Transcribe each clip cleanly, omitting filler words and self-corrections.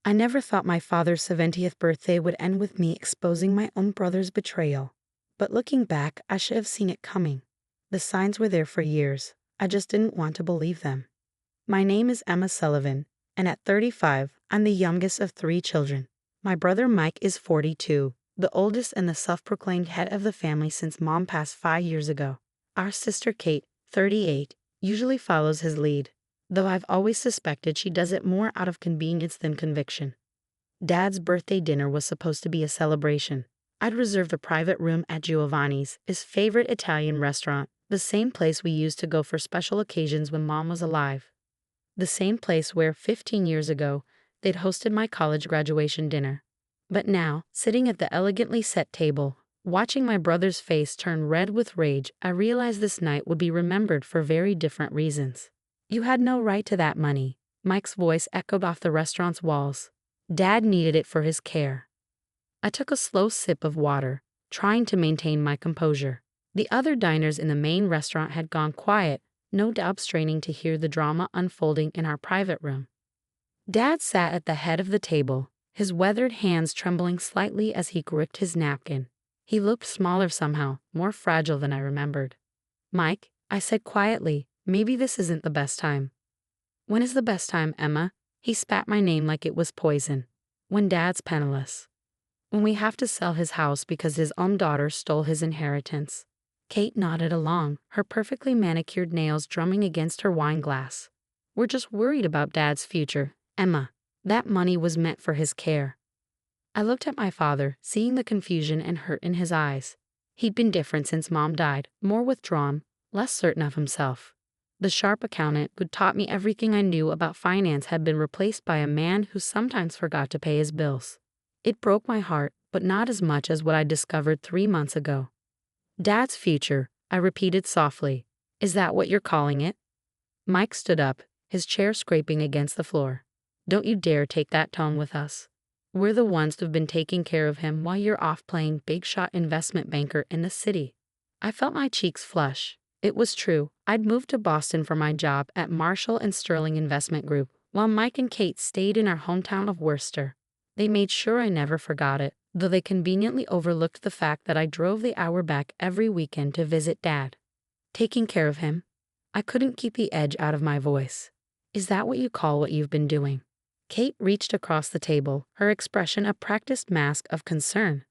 I never thought my father's 70th birthday would end with me exposing my own brother's betrayal. But looking back, I should have seen it coming. The signs were there for years. I just didn't want to believe them. My name is Emma Sullivan, and at 35, I'm the youngest of 3 children. My brother Mike is 42, the oldest and the self-proclaimed head of the family since Mom passed 5 years ago. Our sister Kate, 38, usually follows his lead, though I've always suspected she does it more out of convenience than conviction. Dad's birthday dinner was supposed to be a celebration. I'd reserved a private room at Giovanni's, his favorite Italian restaurant, the same place we used to go for special occasions when Mom was alive. The same place where, 15 years ago, they'd hosted my college graduation dinner. But now, sitting at the elegantly set table, watching my brother's face turn red with rage, I realized this night would be remembered for very different reasons. "You had no right to that money," Mike's voice echoed off the restaurant's walls. "Dad needed it for his care." I took a slow sip of water, trying to maintain my composure. The other diners in the main restaurant had gone quiet, no doubt straining to hear the drama unfolding in our private room. Dad sat at the head of the table, his weathered hands trembling slightly as he gripped his napkin. He looked smaller somehow, more fragile than I remembered. "Mike," I said quietly, "maybe this isn't the best time." "When is the best time, Emma?" He spat my name like it was poison. "When Dad's penniless. When we have to sell his house because his own daughter stole his inheritance." Kate nodded along, her perfectly manicured nails drumming against her wine glass. "We're just worried about Dad's future, Emma. That money was meant for his care." I looked at my father, seeing the confusion and hurt in his eyes. He'd been different since Mom died, more withdrawn, less certain of himself. The sharp accountant who'd taught me everything I knew about finance had been replaced by a man who sometimes forgot to pay his bills. It broke my heart, but not as much as what I discovered 3 months ago. "Dad's future," I repeated softly. "Is that what you're calling it?" Mike stood up, his chair scraping against the floor. "Don't you dare take that tone with us. We're the ones who've been taking care of him while you're off playing big shot investment banker in the city." I felt my cheeks flush. It was true. I'd moved to Boston for my job at Marshall and Sterling Investment Group, while Mike and Kate stayed in our hometown of Worcester. They made sure I never forgot it, though they conveniently overlooked the fact that I drove the hour back every weekend to visit Dad. "Taking care of him?" I couldn't keep the edge out of my voice. "Is that what you call what you've been doing?" Kate reached across the table, her expression a practiced mask of concern.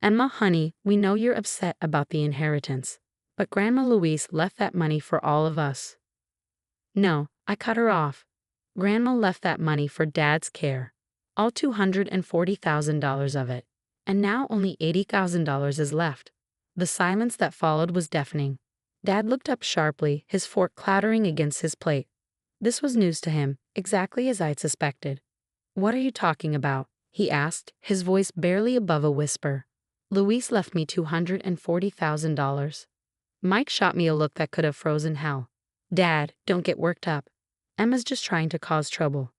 "Emma, honey, we know you're upset about the inheritance, but Grandma Louise left that money for all of us." "No," I cut her off. "Grandma left that money for Dad's care. All $240,000 of it. And now only $80,000 is left." The silence that followed was deafening. Dad looked up sharply, his fork clattering against his plate. This was news to him, exactly as I'd suspected. "What are you talking about?" he asked, his voice barely above a whisper. "Louise left me $240,000. Mike shot me a look that could have frozen hell. "Dad, don't get worked up. Emma's just trying to cause trouble."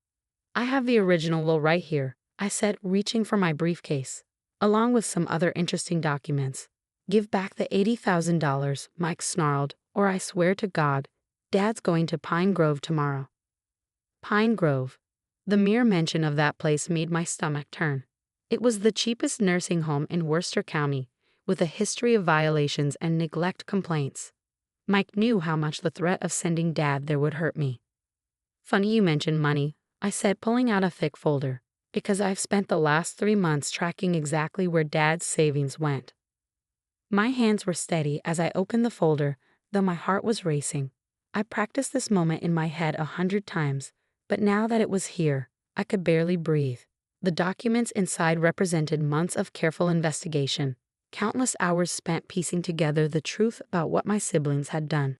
"I have the original will right here," I said, reaching for my briefcase, along with some other interesting documents. "Give back the $80,000, Mike snarled, "or I swear to God, Dad's going to Pine Grove tomorrow." Pine Grove. The mere mention of that place made my stomach turn. It was the cheapest nursing home in Worcester County, with a history of violations and neglect complaints. Mike knew how much the threat of sending Dad there would hurt me. "Funny you mention money," I said, pulling out a thick folder, "because I've spent the last 3 months tracking exactly where Dad's savings went." My hands were steady as I opened the folder, though my heart was racing. I practiced this moment in my head 100 times, but now that it was here, I could barely breathe. The documents inside represented months of careful investigation, countless hours spent piecing together the truth about what my siblings had done.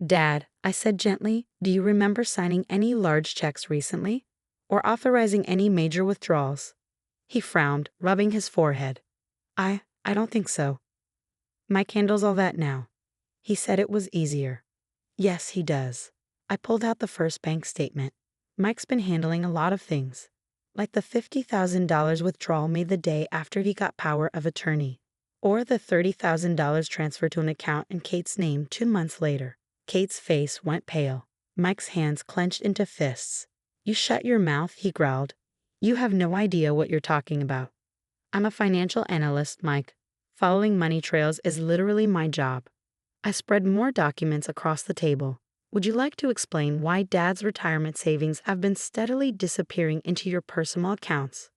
"Dad," I said gently, "do you remember signing any large checks recently? Or authorizing any major withdrawals?" He frowned, rubbing his forehead. I don't think so." "Mike handles all that now. He said it was easier." "Yes, he does." I pulled out the first bank statement. "Mike's been handling a lot of things, like the $50,000 withdrawal made the day after he got power of attorney, or the $30,000 transfer to an account in Kate's name 2 months later." Kate's face went pale. Mike's hands clenched into fists. "You shut your mouth," he growled. You have no idea what you're talking about. I'm a financial analyst, Mike. Following money trails is literally my job. I spread more documents across the table. Would you like to explain why Dad's retirement savings have been steadily disappearing into your personal accounts?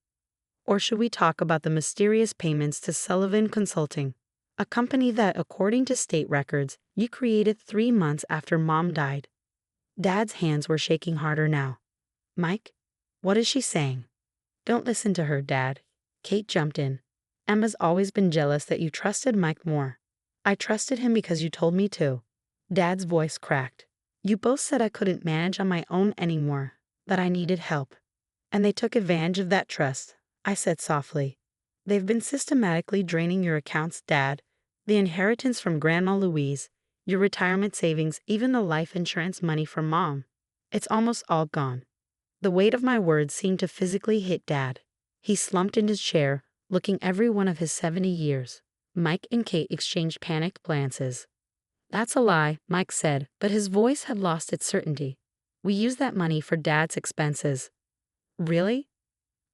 Or should we talk about the mysterious payments to Sullivan Consulting, a company that, according to state records, you created 3 months after Mom died? Dad's hands were shaking harder now. Mike, what is she saying? Don't listen to her, Dad. Kate jumped in. Emma's always been jealous that you trusted Mike more. I trusted him because you told me to. Dad's voice cracked. You both said I couldn't manage on my own anymore, that I needed help. And they took advantage of that trust, I said softly. They've been systematically draining your accounts, Dad. The inheritance from Grandma Louise, your retirement savings, even the life insurance money from Mom. It's almost all gone. The weight of my words seemed to physically hit Dad. He slumped in his chair, looking every one of his 70 years. Mike and Kate exchanged panicked glances. That's a lie, Mike said, but his voice had lost its certainty. We used that money for Dad's expenses. Really?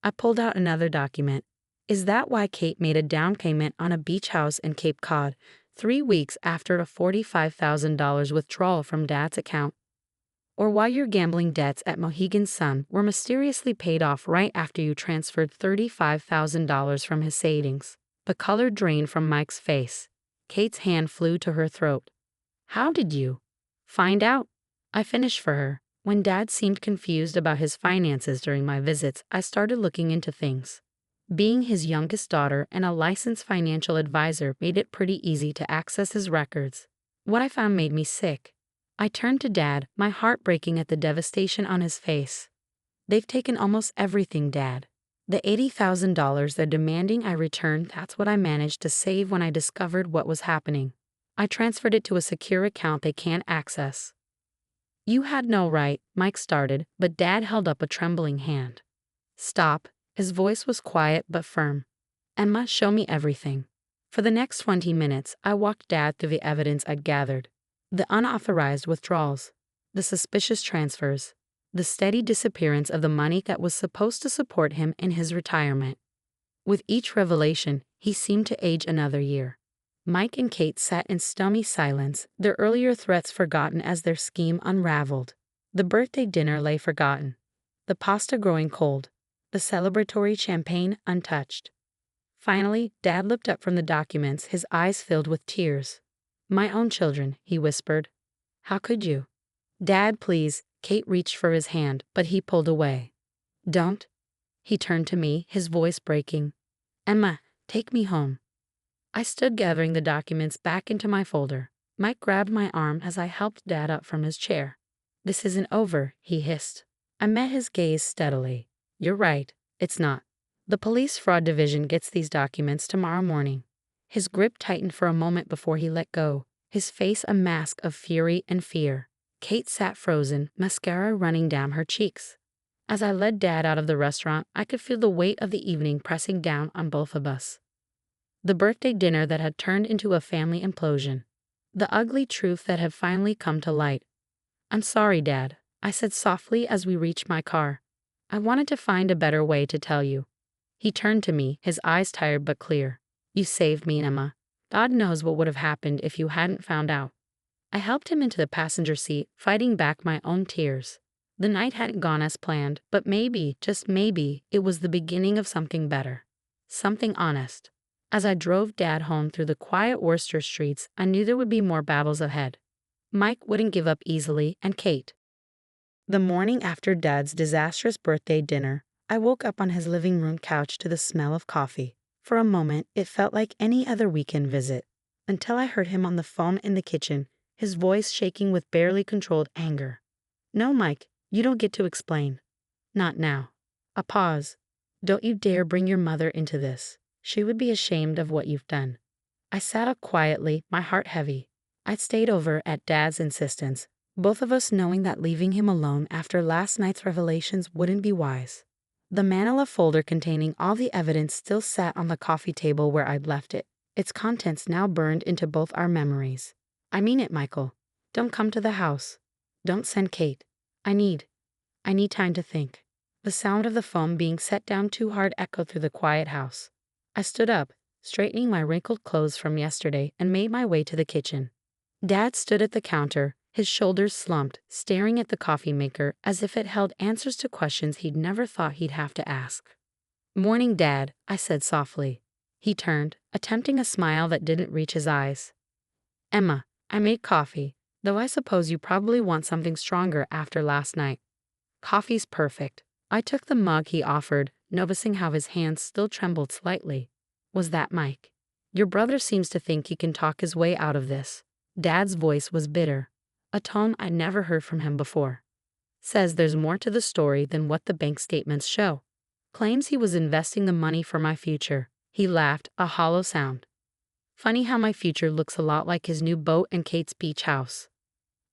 I pulled out another document. Is that why Kate made a down payment on a beach house in Cape Cod 3 weeks after a $45,000 withdrawal from Dad's account? Or why your gambling debts at Mohegan Sun were mysteriously paid off right after you transferred $35,000 from his savings? The color drained from Mike's face. Kate's hand flew to her throat. How did you find out? I finished for her. When Dad seemed confused about his finances during my visits, I started looking into things. Being his youngest daughter and a licensed financial advisor made it pretty easy to access his records. What I found made me sick. I turned to Dad, my heart breaking at the devastation on his face. They've taken almost everything, Dad. The $80,000 they're demanding I return, that's what I managed to save when I discovered what was happening. I transferred it to a secure account they can't access. You had no right, Mike started, but Dad held up a trembling hand. Stop. His voice was quiet but firm. Emma, show me everything. For the next 20 minutes, I walked Dad through the evidence I'd gathered. The unauthorized withdrawals, the suspicious transfers, the steady disappearance of the money that was supposed to support him in his retirement. With each revelation, he seemed to age another year. Mike and Kate sat in stony silence, their earlier threats forgotten as their scheme unraveled. The birthday dinner lay forgotten, the pasta growing cold, the celebratory champagne untouched. Finally, Dad looked up from the documents, his eyes filled with tears. My own children, he whispered. How could you? Dad, please. Kate reached for his hand, but he pulled away. Don't. He turned to me, his voice breaking. Emma, take me home. I stood gathering the documents back into my folder. Mike grabbed my arm as I helped Dad up from his chair. This isn't over, he hissed. I met his gaze steadily. You're right, it's not. The police fraud division gets these documents tomorrow morning. His grip tightened for a moment before he let go, his face a mask of fury and fear. Kate sat frozen, mascara running down her cheeks. As I led Dad out of the restaurant, I could feel the weight of the evening pressing down on both of us. The birthday dinner that had turned into a family implosion. The ugly truth that had finally come to light. I'm sorry, Dad, I said softly as we reached my car. I wanted to find a better way to tell you. He turned to me, his eyes tired but clear. You saved me, Emma. God knows what would have happened if you hadn't found out. I helped him into the passenger seat, fighting back my own tears. The night hadn't gone as planned, but maybe, just maybe, it was the beginning of something better. Something honest. As I drove Dad home through the quiet Worcester streets, I knew there would be more battles ahead. Mike wouldn't give up easily, and Kate. The morning after Dad's disastrous birthday dinner, I woke up on his living room couch to the smell of coffee. For a moment, it felt like any other weekend visit, until I heard him on the phone in the kitchen, his voice shaking with barely controlled anger. No, Mike, you don't get to explain. Not now. A pause. Don't you dare bring your mother into this. She would be ashamed of what you've done. I sat up quietly, my heart heavy. I'd stayed over at Dad's insistence, both of us knowing that leaving him alone after last night's revelations wouldn't be wise. The manila folder containing all the evidence still sat on the coffee table where I'd left it, its contents now burned into both our memories. I mean it, Michael. Don't come to the house. Don't send Kate. I need time to think. The sound of the phone being set down too hard echoed through the quiet house. I stood up, straightening my wrinkled clothes from yesterday, and made my way to the kitchen. Dad stood at the counter, his shoulders slumped, staring at the coffee maker as if it held answers to questions he'd never thought he'd have to ask. "Morning, Dad," I said softly. He turned, attempting a smile that didn't reach his eyes. "Emma, I made coffee, though I suppose you probably want something stronger after last night." "Coffee's perfect." I took the mug he offered, noticing how his hands still trembled slightly. "Was that Mike? Your brother seems to think he can talk his way out of this." Dad's voice was bitter, a tone I'd never heard from him before. "Says there's more to the story than what the bank statements show. Claims he was investing the money for my future." He laughed, a hollow sound. "Funny how my future looks a lot like his new boat and Kate's beach house."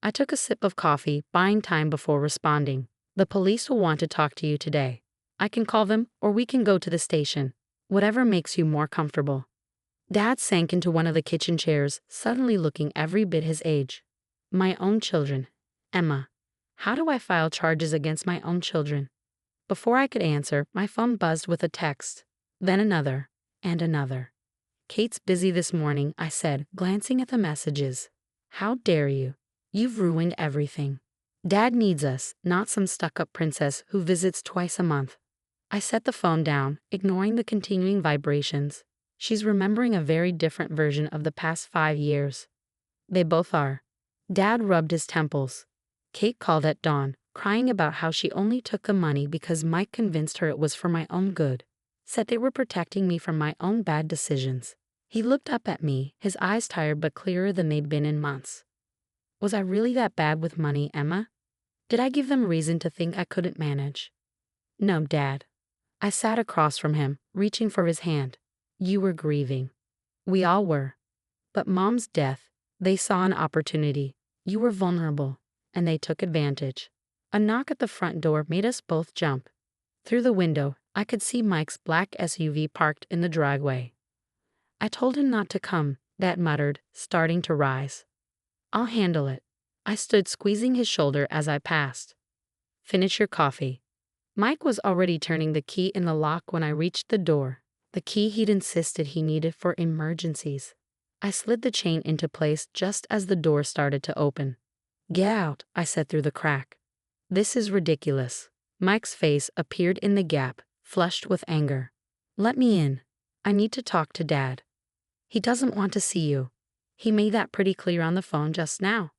I took a sip of coffee, buying time before responding. "The police will want to talk to you today. I can call them, or we can go to the station. Whatever makes you more comfortable." Dad sank into one of the kitchen chairs, suddenly looking every bit his age. "My own children. Emma, how do I file charges against my own children?" Before I could answer, my phone buzzed with a text, then another, and another. "Kate's busy this morning," I said, glancing at the messages. "How dare you? You've ruined everything. Dad needs us, not some stuck-up princess who visits twice a month." I set the phone down, ignoring the continuing vibrations. She's remembering a very different version of the past 5 years. They both are. Dad rubbed his temples. "Kate called at dawn, crying about how she only took the money because Mike convinced her it was for my own good. Said they were protecting me from my own bad decisions." He looked up at me, his eyes tired but clearer than they'd been in months. "Was I really that bad with money, Emma? Did I give them reason to think I couldn't manage?" "No, Dad." I sat across from him, reaching for his hand. "You were grieving. We all were. But Mom's death, they saw an opportunity. You were vulnerable, and they took advantage." A knock at the front door made us both jump. Through the window, I could see Mike's black SUV parked in the driveway. "I told him not to come," Dad muttered, starting to rise. "I'll handle it." I stood squeezing his shoulder as I passed. "Finish your coffee." Mike was already turning the key in the lock when I reached the door, the key he'd insisted he needed for emergencies. I slid the chain into place just as the door started to open. "Get out," I said through the crack. "This is ridiculous." Mike's face appeared in the gap, flushed with anger. "Let me in. I need to talk to Dad." "He doesn't want to see you. He made that pretty clear on the phone just now."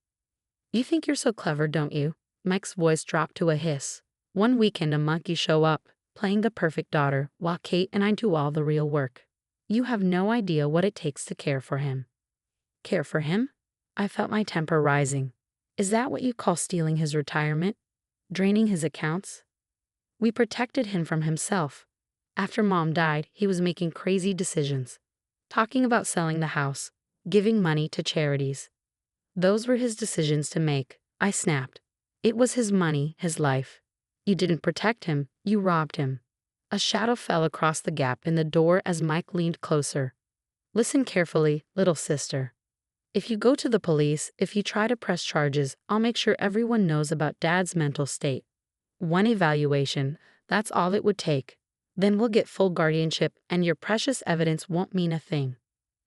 "You think you're so clever, don't you?" Mike's voice dropped to a hiss. "One weekend a month you show up, playing the perfect daughter, while Kate and I do all the real work. You have no idea what it takes to care for him." "Care for him?" I felt my temper rising. "Is that what you call stealing his retirement? Draining his accounts?" "We protected him from himself. After Mom died, he was making crazy decisions. Talking about selling the house, giving money to charities. Those were his decisions to make," I snapped. "It was his money, his life. You didn't protect him, you robbed him." A shadow fell across the gap in the door as Mike leaned closer. "Listen carefully, little sister. If you go to the police, if you try to press charges, I'll make sure everyone knows about Dad's mental state. One evaluation, that's all it would take. Then we'll get full guardianship and your precious evidence won't mean a thing."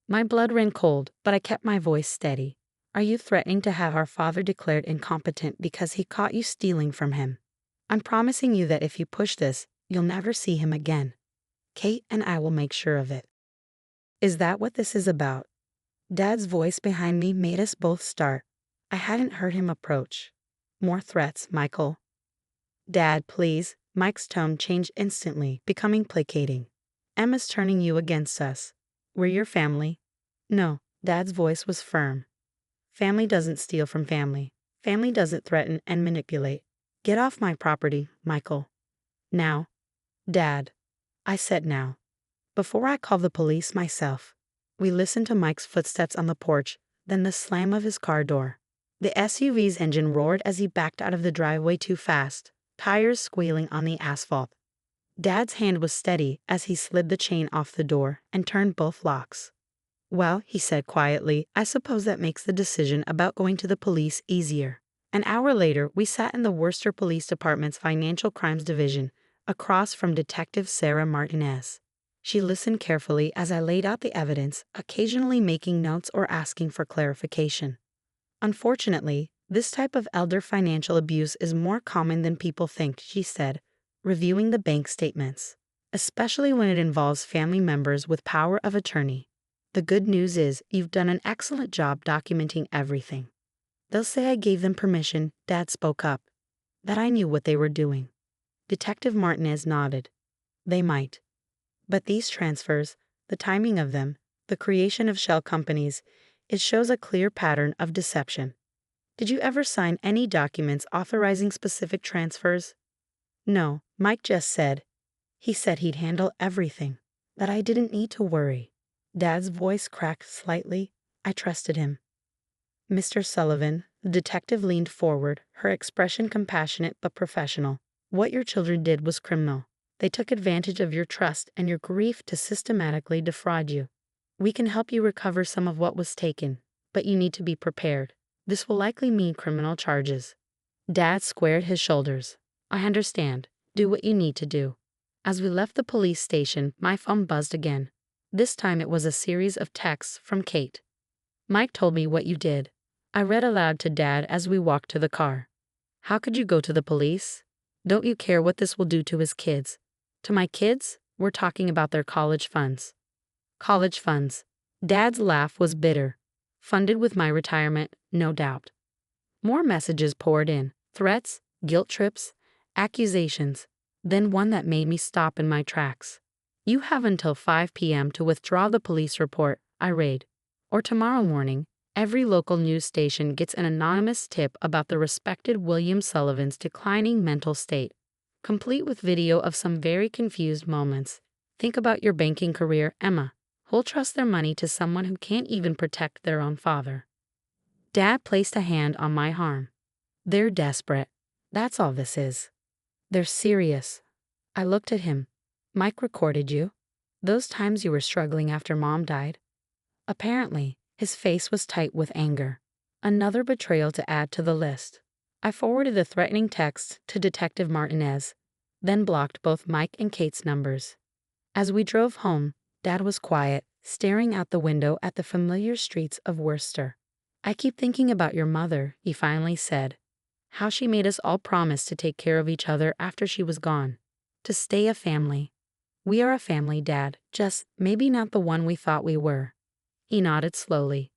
My blood ran cold, but I kept my voice steady. "Are you threatening to have our father declared incompetent because he caught you stealing from him? I'm promising you that if you push this, you'll never see him again. Kate and I will make sure of it." "Is that what this is about?" Dad's voice behind me made us both start. I hadn't heard him approach. "More threats, Michael." "Dad, please." Mike's tone changed instantly, becoming placating. "Emma's turning you against us. We're your family." "No." Dad's voice was firm. "Family doesn't steal from family. Family doesn't threaten and manipulate. Get off my property, Michael." "Now." "Dad." I said now. "Before I call the police myself." We listened to Mike's footsteps on the porch, then the slam of his car door. The SUV's engine roared as he backed out of the driveway too fast, tires squealing on the asphalt. Dad's hand was steady as he slid the chain off the door and turned both locks. "Well," he said quietly, "I suppose that makes the decision about going to the police easier." An hour later, we sat in the Worcester Police Department's Financial Crimes Division, across from Detective Sarah Martinez. She listened carefully as I laid out the evidence, occasionally making notes or asking for clarification. Unfortunately, this type of elder financial abuse is more common than people think, she said, reviewing the bank statements, especially when it involves family members with power of attorney. The good news is you've done an excellent job documenting everything. They'll say I gave them permission, Dad spoke up. That I knew what they were doing. Detective Martinez nodded. They might. But these transfers, the timing of them, the creation of shell companies, it shows a clear pattern of deception. Did you ever sign any documents authorizing specific transfers? No, Mike just said. He said he'd handle everything, that I didn't need to worry. Dad's voice cracked slightly. I trusted him. Mr. Sullivan, the detective leaned forward, her expression compassionate but professional. What your children did was criminal. They took advantage of your trust and your grief to systematically defraud you. We can help you recover some of what was taken, but you need to be prepared. This will likely mean criminal charges. Dad squared his shoulders. I understand. Do what you need to do. As we left the police station, my phone buzzed again. This time it was a series of texts from Kate. Mike told me what you did. I read aloud to Dad as we walked to the car. How could you go to the police? Don't you care what this will do to his kids? To my kids, we're talking about their college funds. College funds. Dad's laugh was bitter. Funded with my retirement, no doubt. More messages poured in. Threats, guilt trips, accusations. Then one that made me stop in my tracks. You have until 5 p.m. to withdraw the police report, I read. Or tomorrow morning, every local news station gets an anonymous tip about the respected William Sullivan's declining mental state, complete with video of some very confused moments. Think about your banking career, Emma. Who'll trust their money to someone who can't even protect their own father? Dad placed a hand on my arm. They're desperate. That's all this is. They're serious. I looked at him. Mike recorded you. Those times you were struggling after Mom died. Apparently, his face was tight with anger. Another betrayal to add to the list. I forwarded the threatening text to Detective Martinez, then blocked both Mike and Kate's numbers. As we drove home, Dad was quiet, staring out the window at the familiar streets of Worcester. I keep thinking about your mother, he finally said. How she made us all promise to take care of each other after she was gone. To stay a family. We are a family, Dad, just maybe not the one we thought we were. He nodded slowly.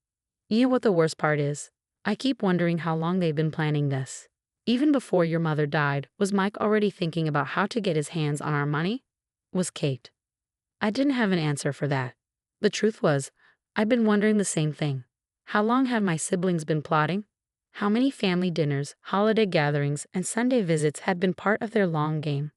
You know what the worst part is? I keep wondering how long they've been planning this. Even before your mother died, was Mike already thinking about how to get his hands on our money? Was Kate. I didn't have an answer for that. The truth was, I'd been wondering the same thing. How long had my siblings been plotting? How many family dinners, holiday gatherings, and Sunday visits had been part of their long game?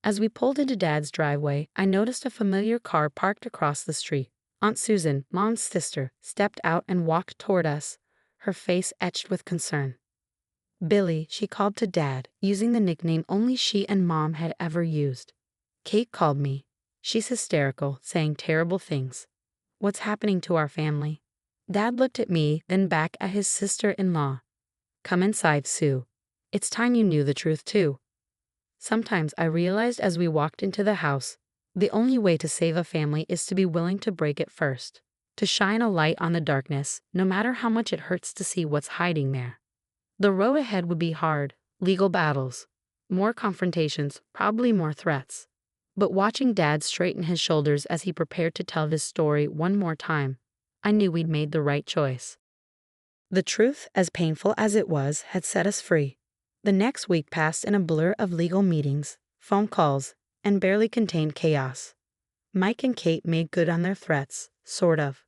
As we pulled into Dad's driveway, I noticed a familiar car parked across the street. Aunt Susan, Mom's sister, stepped out and walked toward us, her face etched with concern. Billy, she called to Dad, using the nickname only she and Mom had ever used. Kate called me. She's hysterical, saying terrible things. What's happening to our family? Dad looked at me, then back at his sister-in-law. Come inside, Sue. It's time you knew the truth, too. Sometimes I realized as we walked into the house, the only way to save a family is to be willing to break it first, to shine a light on the darkness, no matter how much it hurts to see what's hiding there. The road ahead would be hard, legal battles, more confrontations, probably more threats. But watching Dad straighten his shoulders as he prepared to tell this story one more time, I knew we'd made the right choice. The truth, as painful as it was, had set us free. The next week passed in a blur of legal meetings, phone calls, and barely contained chaos. Mike and Kate made good on their threats, sort of.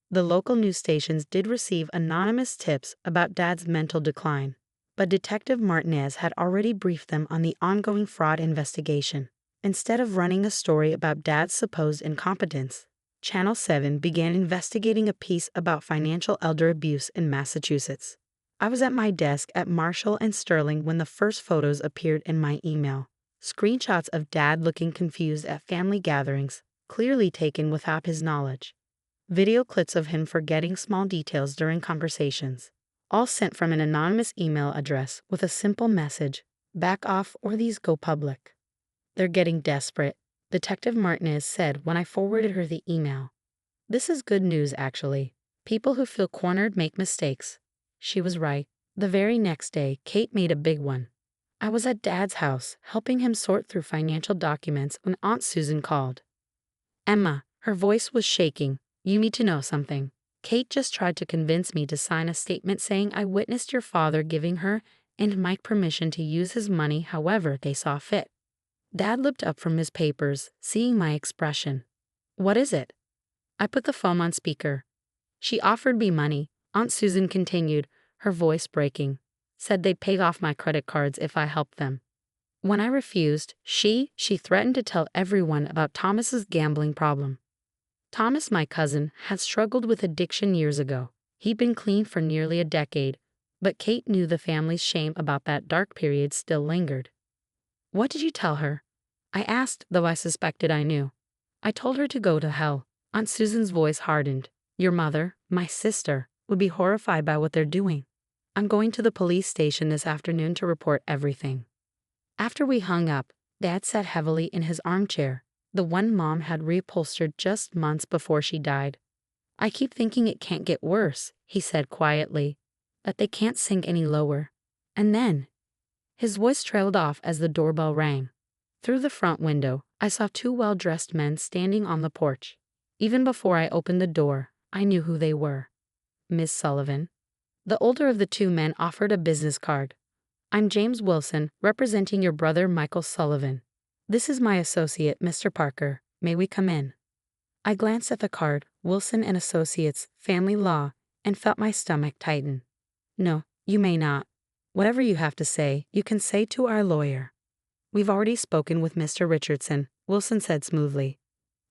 The local news stations did receive anonymous tips about Dad's mental decline, but Detective Martinez had already briefed them on the ongoing fraud investigation. Instead of running a story about Dad's supposed incompetence, Channel 7 began investigating a piece about financial elder abuse in Massachusetts. I was at my desk at Marshall and Sterling when the first photos appeared in my email. Screenshots of Dad looking confused at family gatherings, clearly taken without his knowledge. Video clips of him forgetting small details during conversations, all sent from an anonymous email address with a simple message, back off or these go public. They're getting desperate, Detective Martinez said when I forwarded her the email. This is good news, actually. People who feel cornered make mistakes. She was right. The very next day, Kate made a big one. I was at Dad's house, helping him sort through financial documents when Aunt Susan called. Emma, her voice was shaking. You need to know something. Kate just tried to convince me to sign a statement saying I witnessed your father giving her and Mike permission to use his money however they saw fit. Dad looked up from his papers, seeing my expression. What is it? I put the phone on speaker. She offered me money, Aunt Susan continued, her voice breaking. Said they'd pay off my credit cards if I helped them. When I refused, she threatened to tell everyone about Thomas's gambling problem. Thomas, my cousin, had struggled with addiction years ago. He'd been clean for nearly a decade, but Kate knew the family's shame about that dark period still lingered. What did you tell her? I asked, though I suspected I knew. I told her to go to hell. Aunt Susan's voice hardened. Your mother, my sister, would be horrified by what they're doing. I'm going to the police station this afternoon to report everything. After we hung up, Dad sat heavily in his armchair, the one Mom had reupholstered just months before she died. I keep thinking it can't get worse, he said quietly, that they can't sink any lower. And then, his voice trailed off as the doorbell rang. Through the front window, I saw two well-dressed men standing on the porch. Even before I opened the door, I knew who they were. Miss Sullivan. The older of the two men offered a business card. I'm James Wilson, representing your brother Michael Sullivan. This is my associate, Mr. Parker. May we come in? I glanced at the card, Wilson and Associates, Family Law, and felt my stomach tighten. No, you may not. Whatever you have to say, you can say to our lawyer. We've already spoken with Mr. Richardson, Wilson said smoothly.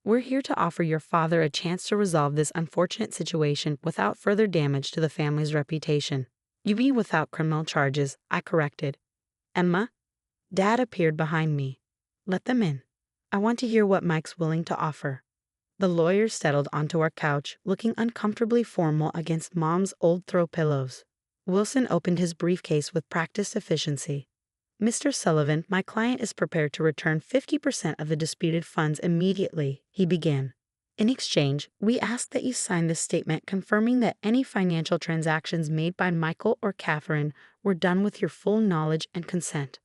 We're here to offer your father a chance to resolve this unfortunate situation without further damage to the family's reputation. You mean without criminal charges, I corrected. Emma? Dad appeared behind me. Let them in. I want to hear what Mike's willing to offer. The lawyer settled onto our couch, looking uncomfortably formal against Mom's old throw pillows. Wilson opened his briefcase with practiced efficiency. Mr. Sullivan, my client is prepared to return 50% of the disputed funds immediately, he began. In exchange, we ask that you sign this statement confirming that any financial transactions made by Michael or Catherine were done with your full knowledge and consent.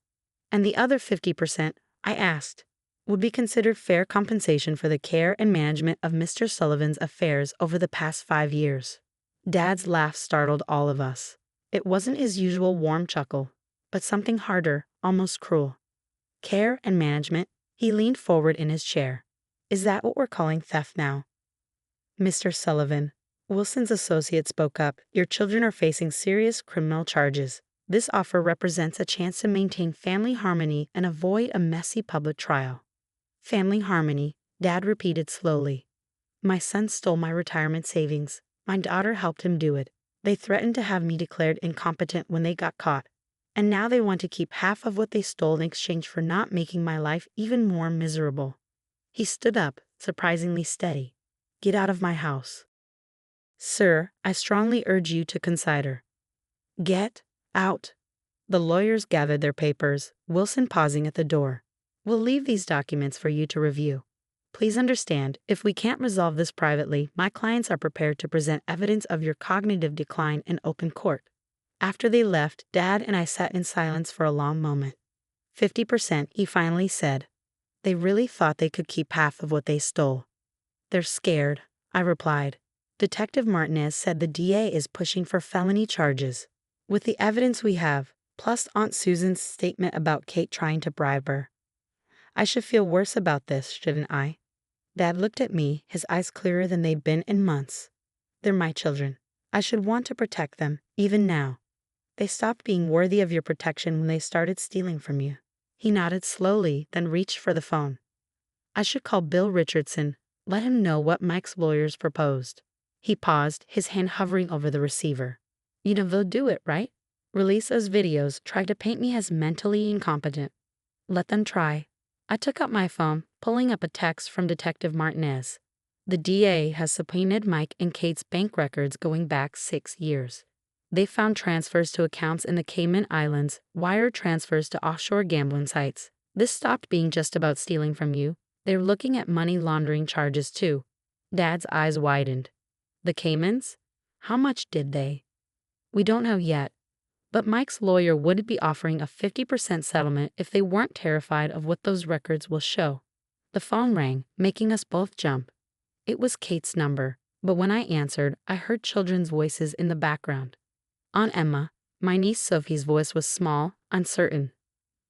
And the other 50%, I asked, would be considered fair compensation for the care and management of Mr. Sullivan's affairs over the past 5 years. Dad's laugh startled all of us. It wasn't his usual warm chuckle, but something harder, almost cruel. Care and management, he leaned forward in his chair. Is that what we're calling theft now? Mr. Sullivan, Wilson's associate spoke up, your children are facing serious criminal charges. This offer represents a chance to maintain family harmony and avoid a messy public trial. Family harmony, Dad repeated slowly. My son stole my retirement savings. My daughter helped him do it. They threatened to have me declared incompetent when they got caught. And now they want to keep half of what they stole in exchange for not making my life even more miserable. He stood up, surprisingly steady. Get out of my house. Sir, I strongly urge you to consider. Get out. The lawyers gathered their papers, Wilson pausing at the door. We'll leave these documents for you to review. Please understand, if we can't resolve this privately, my clients are prepared to present evidence of your cognitive decline in open court. After they left, Dad and I sat in silence for a long moment. 50%, he finally said. They really thought they could keep half of what they stole. They're scared, I replied. Detective Martinez said the DA is pushing for felony charges. With the evidence we have, plus Aunt Susan's statement about Kate trying to bribe her. I should feel worse about this, shouldn't I? Dad looked at me, his eyes clearer than they'd been in months. They're my children. I should want to protect them, even now. They stopped being worthy of your protection when they started stealing from you. He nodded slowly, then reached for the phone. I should call Bill Richardson, let him know what Mike's lawyers proposed. He paused, his hand hovering over the receiver. You know they'll do it, right? Release those videos, try to paint me as mentally incompetent. Let them try. I took out my phone, pulling up a text from Detective Martinez. The DA has subpoenaed Mike and Kate's bank records going back 6 years. They found transfers to accounts in the Cayman Islands, wire transfers to offshore gambling sites, This stopped being just about stealing from you. They're looking at money laundering charges too. Dad's eyes widened. The Caymans? How much did they? We don't know yet, but Mike's lawyer wouldn't be offering a 50% settlement if they weren't terrified of what those records will show. The phone rang, making us both jump. It was Kate's number, but when I answered, I heard children's voices in the background. Aunt Emma, my niece Sophie's voice was small, uncertain.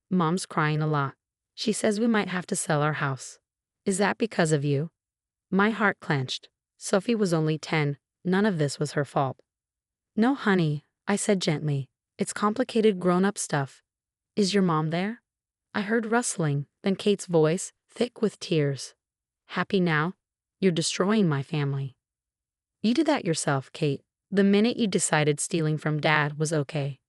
Mom's crying a lot. She says we might have to sell our house. Is that because of you? My heart clenched. Sophie was only 10. None of this was her fault. No, honey, I said gently. It's complicated grown-up stuff. Is your mom there? I heard rustling, then Kate's voice, thick with tears. Happy now? You're destroying my family. You did that yourself, Kate. The minute you decided stealing from Dad was okay.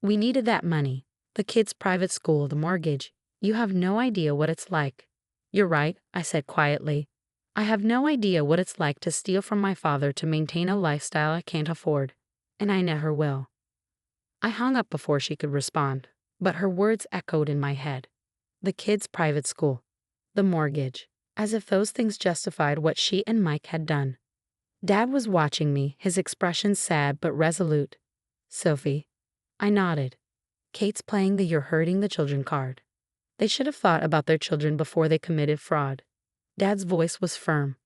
We needed that money. The kids' private school, the mortgage. You have no idea what it's like. You're right, I said quietly. I have no idea what it's like to steal from my father to maintain a lifestyle I can't afford. And I never will. I hung up before she could respond, but her words echoed in my head. The kids' private school. The mortgage. As if those things justified what she and Mike had done. Dad was watching me, his expression sad but resolute. Sophie. I nodded. Kate's playing the "you're hurting the children" card. They should have thought about their children before they committed fraud. Dad's voice was firm.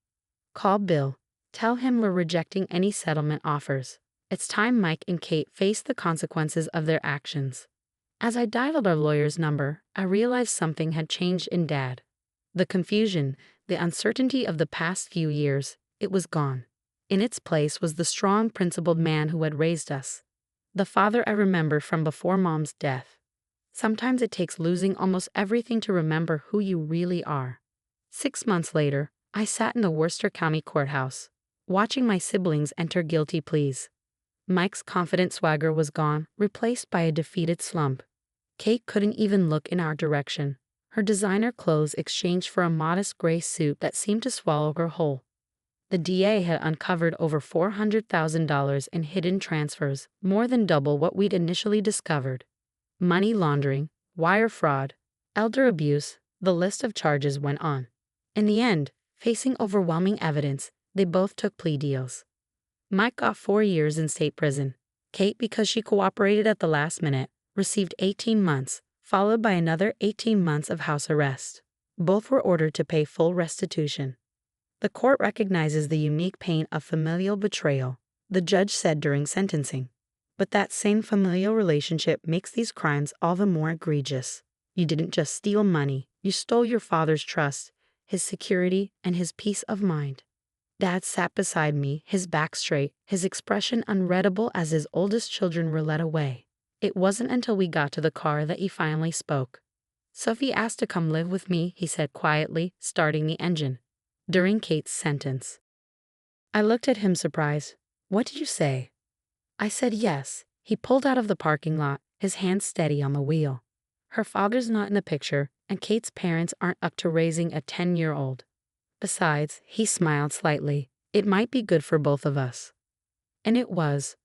Call Bill. Tell him we're rejecting any settlement offers. It's time Mike and Kate faced the consequences of their actions. As I dialed our lawyer's number, I realized something had changed in Dad. The confusion, the uncertainty of the past few years, it was gone. In its place was the strong, principled man who had raised us. The father I remember from before Mom's death. Sometimes it takes losing almost everything to remember who you really are. 6 months later, I sat in the Worcester County Courthouse, watching my siblings enter guilty pleas. Mike's confident swagger was gone, replaced by a defeated slump. Kate couldn't even look in our direction, her designer clothes exchanged for a modest gray suit that seemed to swallow her whole. The DA had uncovered over $400,000 in hidden transfers, more than double what we'd initially discovered. Money laundering, wire fraud, elder abuse, the list of charges went on. In the end, facing overwhelming evidence, they both took plea deals. Mike got 4 years in state prison. Kate, because she cooperated at the last minute, received 18 months, followed by another 18 months of house arrest. Both were ordered to pay full restitution. The court recognizes the unique pain of familial betrayal, the judge said during sentencing. But that same familial relationship makes these crimes all the more egregious. You didn't just steal money, you stole your father's trust, his security, and his peace of mind. Dad sat beside me, his back straight, his expression unreadable as his oldest children were led away. It wasn't until we got to the car that he finally spoke. Sophie asked to come live with me, he said quietly, starting the engine. During Kate's sentence. I looked at him surprised. What did you say? I said yes. He pulled out of the parking lot, his hand steady on the wheel. Her father's not in the picture, and Kate's parents aren't up to raising a 10-year-old. Besides, he smiled slightly, it might be good for both of us. And it was.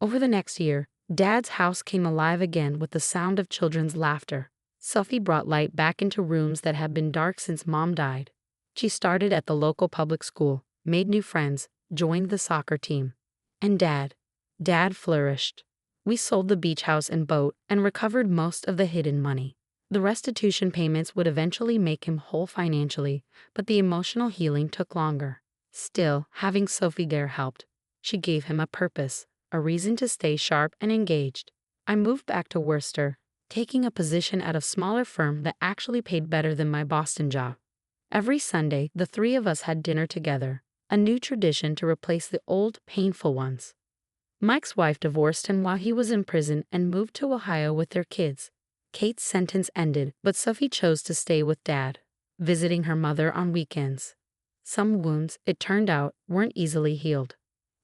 Over the next year, Dad's house came alive again with the sound of children's laughter. Sophie brought light back into rooms that had been dark since Mom died. She started at the local public school, made new friends, joined the soccer team. And Dad flourished. We sold the beach house and boat and recovered most of the hidden money. The restitution payments would eventually make him whole financially, but the emotional healing took longer. Still, having Sophie there helped. She gave him a purpose, a reason to stay sharp and engaged. I moved back to Worcester, taking a position at a smaller firm that actually paid better than my Boston job. Every Sunday, the three of us had dinner together, a new tradition to replace the old, painful ones. Mike's wife divorced him while he was in prison and moved to Ohio with their kids. Kate's sentence ended, but Sophie chose to stay with Dad, visiting her mother on weekends. Some wounds, it turned out, weren't easily healed.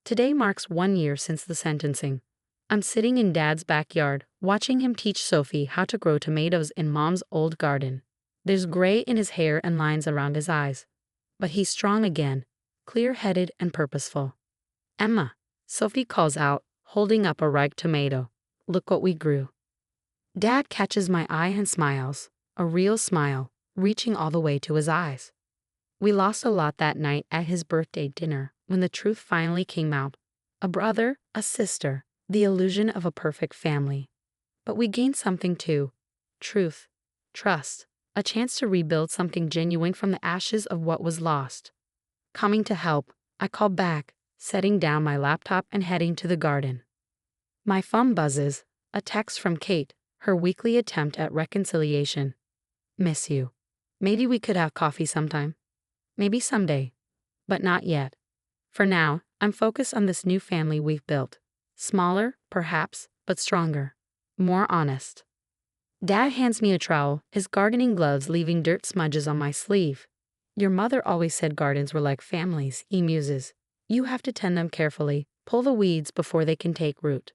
Today marks 1 year since the sentencing. I'm sitting in Dad's backyard, watching him teach Sophie how to grow tomatoes in Mom's old garden. There's gray in his hair and lines around his eyes. But he's strong again, clear-headed and purposeful. Emma, Sophie calls out, holding up a ripe tomato. Look what we grew. Dad catches my eye and smiles. a real smile, reaching all the way to his eyes. We lost a lot that night at his birthday dinner when the truth finally came out. A brother, a sister, the illusion of a perfect family. But we gained something too. Truth, trust, a chance to rebuild something genuine from the ashes of what was lost. Coming to help, I called back, setting down my laptop and heading to the garden. My phone buzzes, a text from Kate, her weekly attempt at reconciliation. Miss you. Maybe we could have coffee sometime. Maybe someday. But not yet. For now, I'm focused on this new family we've built. Smaller, perhaps, but stronger. More honest. Dad hands me a trowel, his gardening gloves leaving dirt smudges on my sleeve. Your mother always said gardens were like families, he muses. You have to tend them carefully, pull the weeds before they can take root.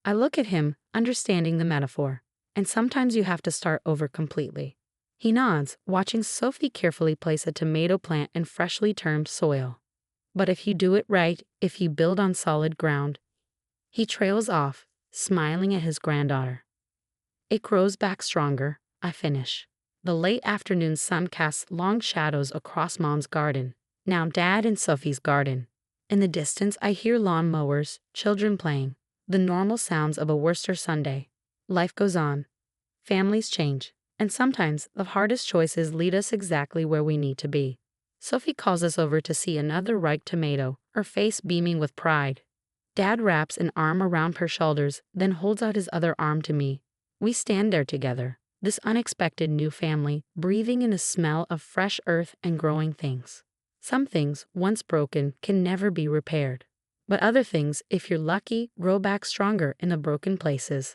I look at him, understanding the metaphor, and sometimes you have to start over completely. He nods, watching Sophie carefully place a tomato plant in freshly turned soil. But if you do it right, if you build on solid ground. He trails off, smiling at his granddaughter. It grows back stronger, I finish. The late afternoon sun casts long shadows across Mom's garden, now Dad and Sophie's garden. In the distance I hear lawn mowers, children playing, the normal sounds of a Worcester Sunday. Life goes on. Families change, and sometimes the hardest choices lead us exactly where we need to be. Sophie calls us over to see another ripe tomato, her face beaming with pride. Dad wraps an arm around her shoulders, then holds out his other arm to me. We stand there together, this unexpected new family, breathing in a smell of fresh earth and growing things. Some things, once broken, can never be repaired. But other things, if you're lucky, grow back stronger in the broken places.